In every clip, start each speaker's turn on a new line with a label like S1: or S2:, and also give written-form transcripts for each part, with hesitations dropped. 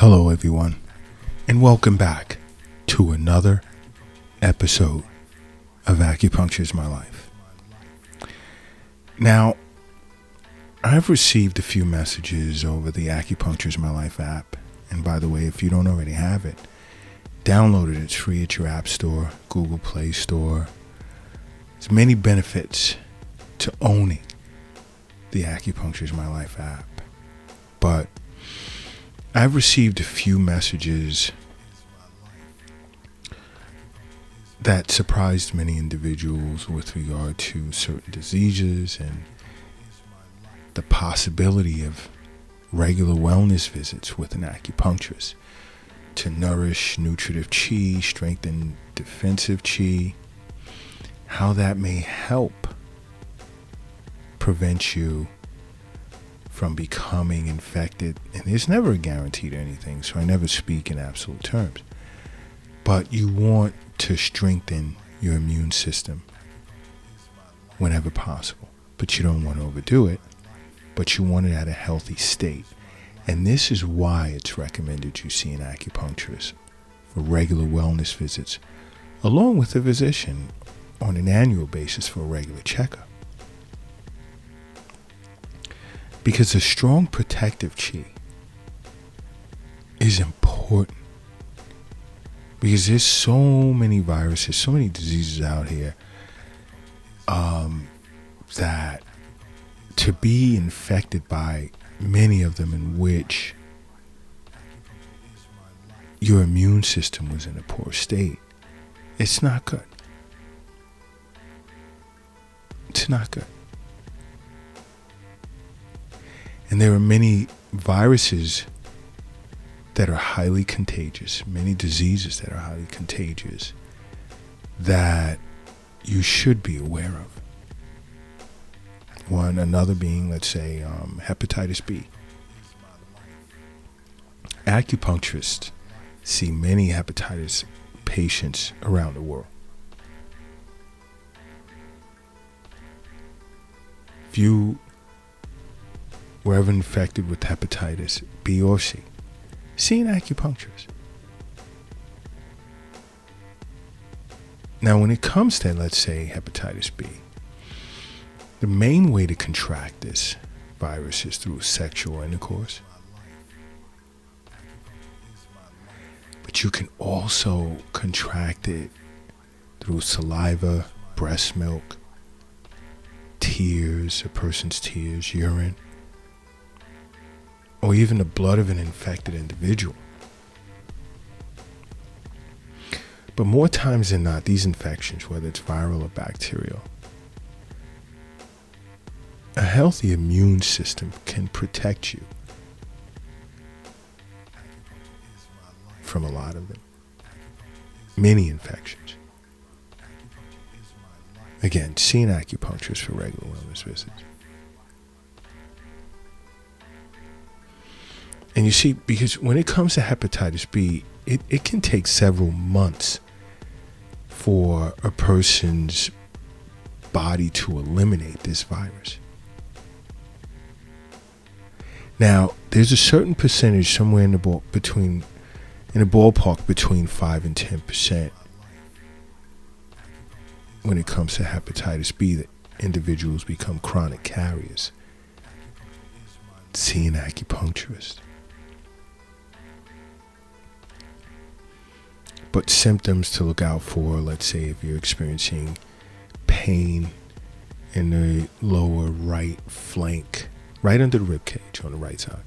S1: Hello, everyone, and welcome back to another episode of Acupuncture is My Life. Now, I've received a few messages over the Acupuncture is My Life app, and by the way, if you don't already have it, download it. It's free at your App Store, Google Play Store. There's many benefits to owning the Acupuncture is My Life app, but I've received a few messages that surprised many individuals with regard to certain diseases and the possibility of regular wellness visits with an acupuncturist to nourish nutritive chi, strengthen defensive chi, how that may help prevent you from becoming infected. And there's never a guarantee to anything, so I never speak in absolute terms. But you want to strengthen your immune system whenever possible. But you don't want to overdo it, but you want it at a healthy state. And this is why it's recommended you see an acupuncturist for regular wellness visits, along with a physician on an annual basis for a regular checkup. Because a strong protective chi is important. Because there's so many viruses, so many diseases out here, that to be infected by many of them in which your immune system was in a poor state, it's not good. It's not good. And there are many viruses that are highly contagious, many diseases that are highly contagious that you should be aware of. Another being, let's say, hepatitis B. Acupuncturists see many hepatitis patients around the world. If you were ever infected with hepatitis B or C, see an acupuncturist. Now, when it comes to, let's say, hepatitis B, the main way to contract this virus is through sexual intercourse. But you can also contract it through saliva, breast milk, tears, a person's tears, urine, or even the blood of an infected individual. But more times than not, these infections, whether it's viral or bacterial, a healthy immune system can protect you from a lot of them. Many infections. Again, see an acupuncturist for regular wellness visits. And you see, because when it comes to hepatitis B, it can take several months for a person's body to eliminate this virus. Now, there's a certain percentage somewhere in the ballpark between 5 and 10% when it comes to hepatitis B that individuals become chronic carriers. See an acupuncturist. But symptoms to look out for, let's say if you're experiencing pain in the lower right flank, right under the rib cage on the right side,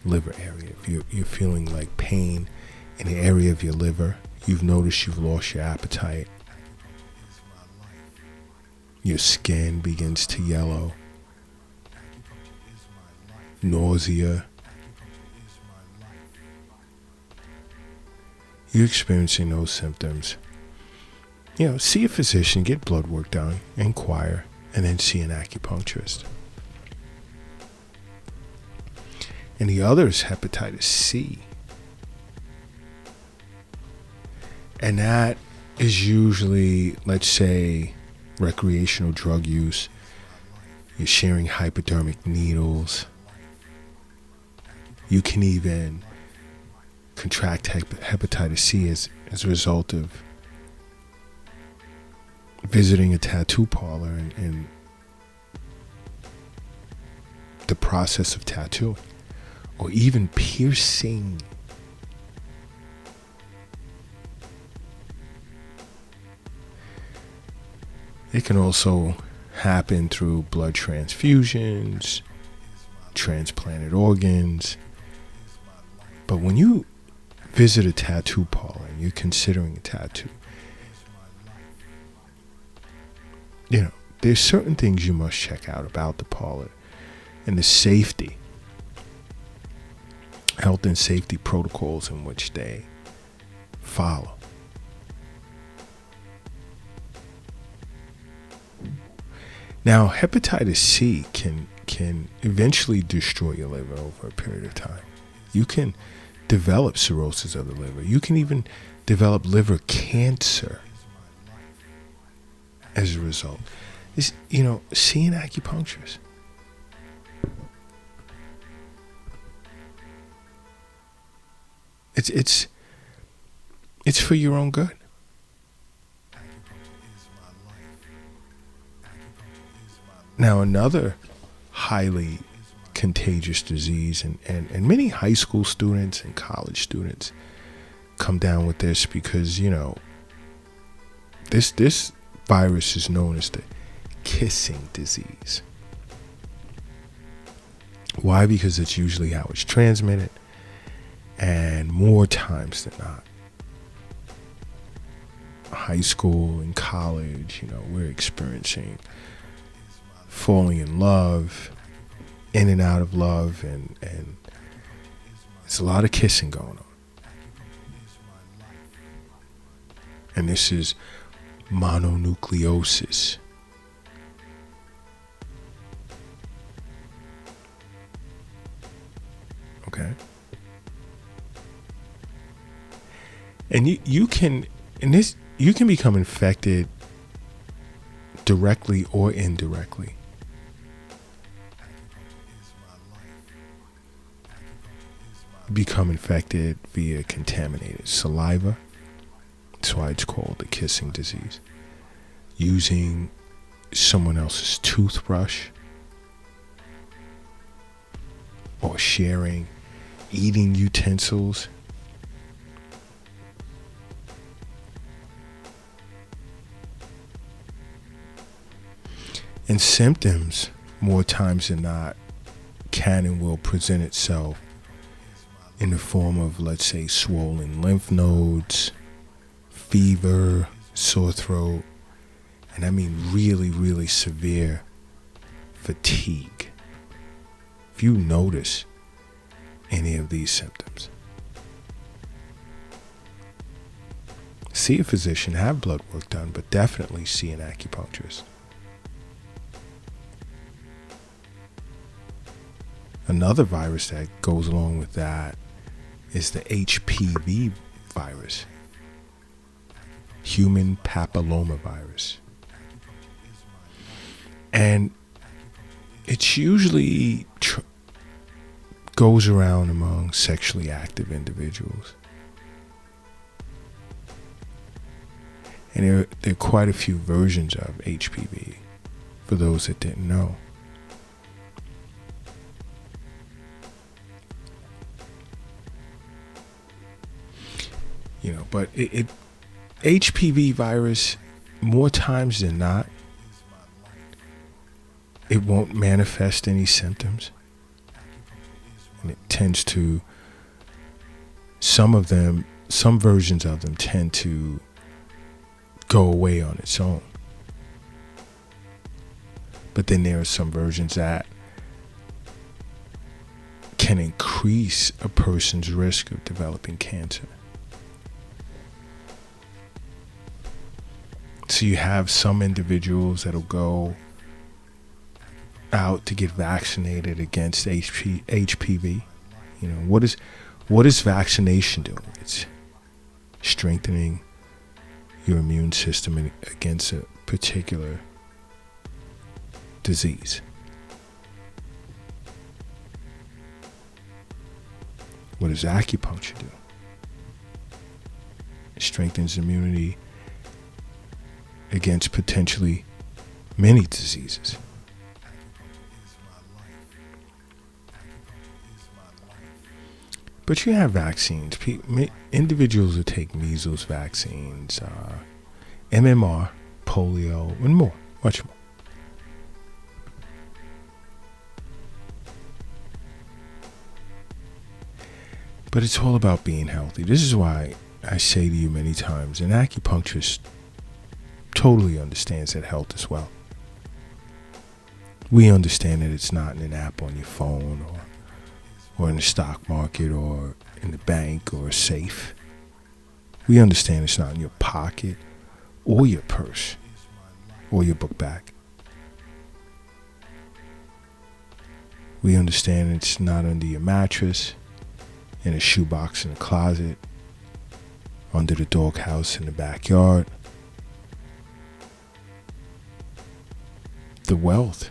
S1: liver area. If you're feeling like pain in the area of your liver, you've noticed you've lost your appetite, your skin begins to yellow, nausea, you're experiencing those symptoms, see a physician, get blood work done, inquire, and then see an acupuncturist. And the other is hepatitis C. And that is usually, let's say, recreational drug use. You're sharing hypodermic needles. You can even contract hepatitis C as a result of visiting a tattoo parlor and the process of tattooing, or even piercing. It can also happen through blood transfusions, transplanted organs. But when you visit a tattoo parlor and you're considering a tattoo, there's certain things you must check out about the parlor and the safety, health and safety protocols in which they follow. Now, hepatitis C can eventually destroy your liver over a period of time. You can develop cirrhosis of the liver. You can even develop liver cancer as a result. Seeing acupuncturists. It's for your own good. Now, another highly contagious disease, and many high school students and college students come down with this because, this virus is known as the kissing disease. Why? Because it's usually how it's transmitted, and more times than not, high school and college, we're experiencing falling in love, in and out of love, and there's a lot of kissing going on. And this is mononucleosis. Okay? And you can become infected directly or indirectly. Become infected via contaminated saliva. That's why it's called the kissing disease. Using someone else's toothbrush, or sharing eating utensils. And symptoms, more times than not, can and will present itself in the form of, let's say, swollen lymph nodes, fever, sore throat, and I mean really, really severe fatigue. If you notice any of these symptoms, see a physician, have blood work done, but definitely see an acupuncturist. Another virus that goes along with that is the HPV virus, human papillomavirus. And it's usually goes around among sexually active individuals. And there are quite a few versions of HPV, for those that didn't know. But HPV virus, more times than not, it won't manifest any symptoms. And it tends to, some versions of them tend to go away on its own. But then there are some versions that can increase a person's risk of developing cancer. So you have some individuals that'll go out to get vaccinated against HPV. What is vaccination doing? It's strengthening your immune system against a particular disease. What does acupuncture do? strengthens immunity against potentially many diseases. But you have vaccines. Individuals who take measles vaccines, MMR, polio, and more, much more. But it's all about being healthy. This is why I say to you many times, an acupuncturist totally understands that health as well. We understand that it's not in an app on your phone or in the stock market or in the bank or a safe. We understand it's not in your pocket or your purse or your book bag. We understand it's not under your mattress, in a shoebox in the closet, under the doghouse in the backyard. The wealth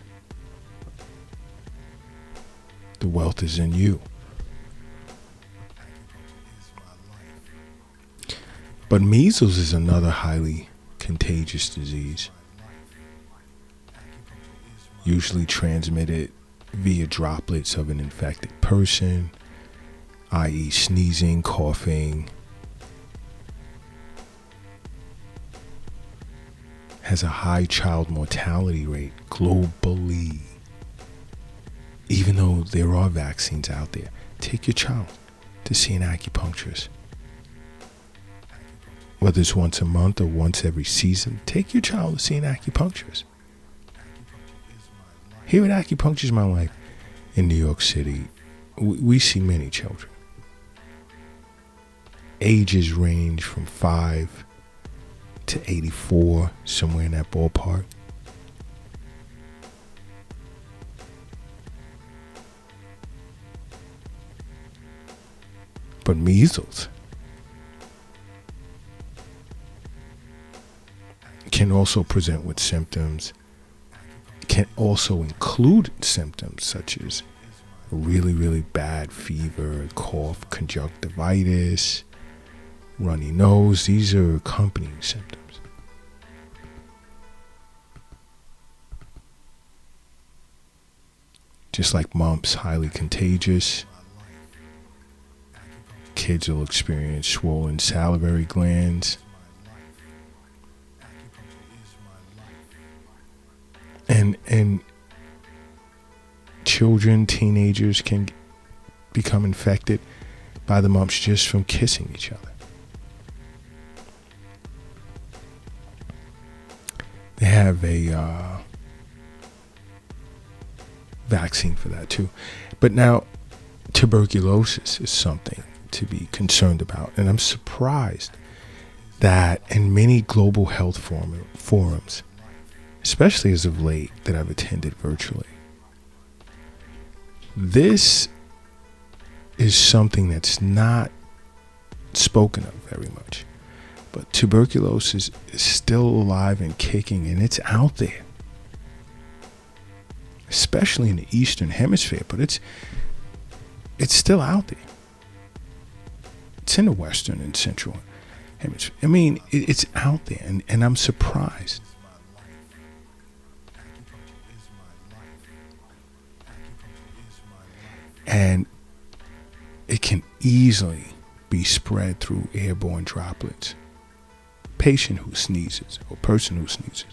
S1: is in you. But measles is another highly contagious disease, usually transmitted via droplets of an infected person, i.e. sneezing, coughing. Has a high child mortality rate globally. Even though there are vaccines out there, take your child to see an acupuncturist. Whether it's once a month or once every season, take your child to see an acupuncturist. Here at Acupuncture is My Life in New York City, we see many children. Ages range from 5 to 84, somewhere in that ballpark. But measles can also present with symptoms, can also include symptoms such as really, really bad fever, cough, conjunctivitis, runny nose. These are accompanying symptoms. Just like mumps, highly contagious. Kids will experience swollen salivary glands. And children, teenagers can become infected by the mumps just from kissing each other. They have a vaccine for that too. But now, tuberculosis is something to be concerned about. And I'm surprised that in many global health forums, especially as of late that I've attended virtually, this is something that's not spoken of very much. But tuberculosis is still alive and kicking, and it's out there, especially in the Eastern Hemisphere. But it's still out there. It's in the Western and Central Hemisphere. I mean, it's out there, and I'm surprised. And it can easily be spread through airborne droplets. Patient who sneezes, or person who sneezes,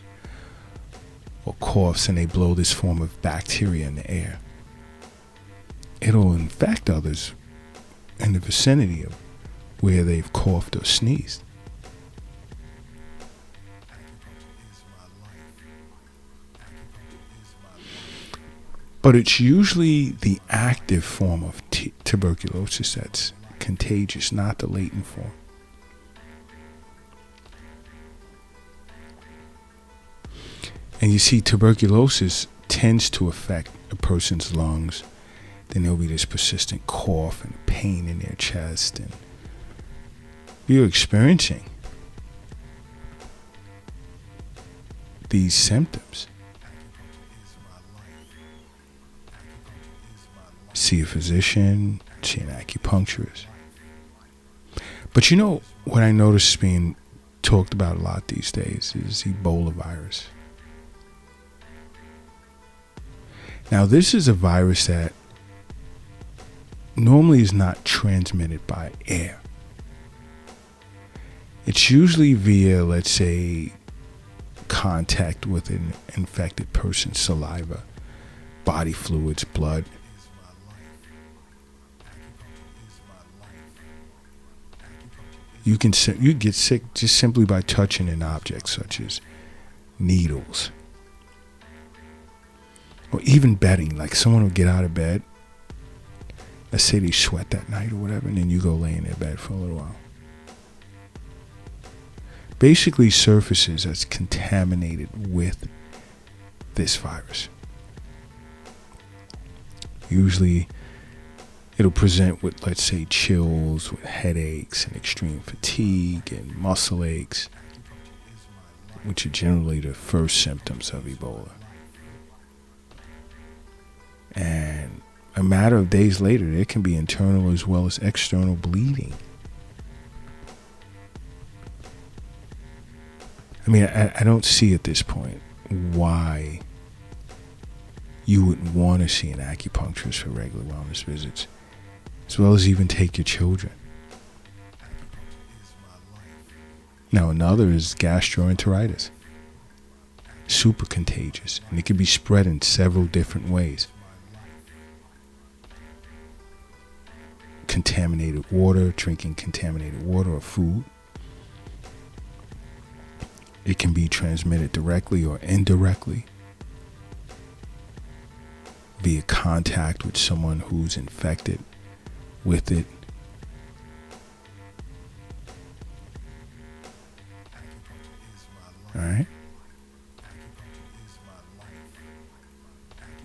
S1: or coughs, and they blow this form of bacteria in the air, it'll infect others in the vicinity of where they've coughed or sneezed. But it's usually the active form of tuberculosis that's contagious, not the latent form. And you see, tuberculosis tends to affect a person's lungs. Then there'll be this persistent cough and pain in their chest. And you're experiencing these symptoms. See a physician, see an acupuncturist. But you know what I noticed is being talked about a lot these days is Ebola virus. Now, this is a virus that normally is not transmitted by air. It's usually via, let's say, contact with an infected person's saliva, body fluids, blood. You get sick just simply by touching an object such as needles, or even bedding. Like someone will get out of bed, let's say they sweat that night or whatever, and then you go lay in their bed for a little while. Basically, surfaces that's contaminated with this virus. Usually, it'll present with, let's say, chills, with headaches and extreme fatigue and muscle aches, which are generally the first symptoms of Ebola. And a matter of days later, there can be internal as well as external bleeding. I mean, I don't see at this point why you wouldn't want to see an acupuncturist for regular wellness visits, as well as even take your children. Now, another is gastroenteritis. Super contagious, and it can be spread in several different ways. Contaminated water, drinking contaminated water or food. It can be transmitted directly or indirectly via contact with someone who's infected with it. All right?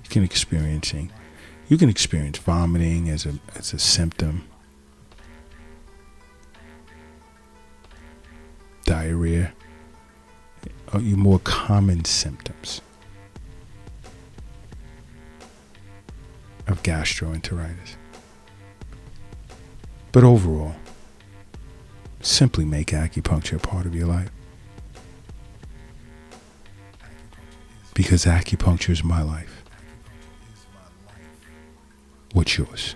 S1: You can experience vomiting as a symptom. Diarrhea. Are your more common symptoms of gastroenteritis. But overall, simply make acupuncture a part of your life. Because acupuncture is my life. What's yours?